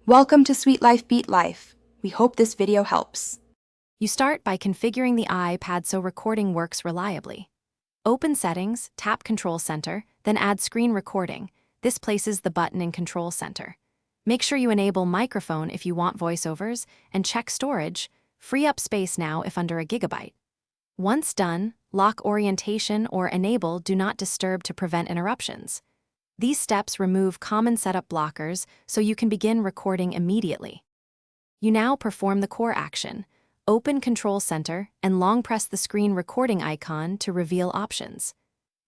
Welcome to Sweet Life Beat Life. We hope this video helps. You start by configuring the iPad so recording works reliably. Open Settings, tap Control Center, then add Screen Recording. This places the button in Control Center. Make sure you enable microphone if you want voiceovers, and check storage. Free up space now if under a gigabyte. Once done, lock orientation or enable Do Not Disturb to prevent interruptions. These steps remove common setup blockers so you can begin recording immediately. You now perform the core action. Open Control Center and long press the screen recording icon to reveal options.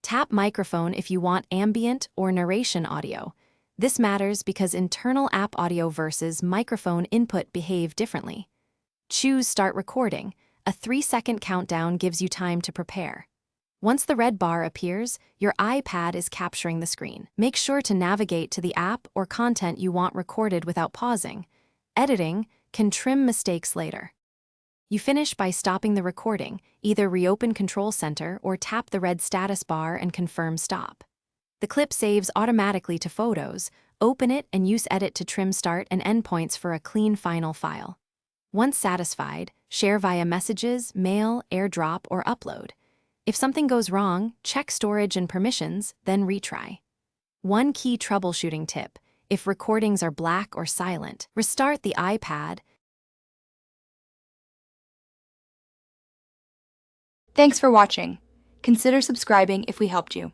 Tap microphone if you want ambient or narration audio. This matters because internal app audio versus microphone input behave differently. Choose Start Recording. A 3-second countdown gives you time to prepare. Once the red bar appears, your iPad is capturing the screen. Make sure to navigate to the app or content you want recorded without pausing. Editing can trim mistakes later. You finish by stopping the recording, either reopen Control Center or tap the red status bar and confirm stop. The clip saves automatically to Photos. Open it and use Edit to trim start and end points for a clean final file. Once satisfied, share via messages, mail, AirDrop, or upload. If something goes wrong, check storage and permissions, then retry. One key troubleshooting tip: if recordings are black or silent, restart the iPad. Thanks for watching. Consider subscribing if we helped you.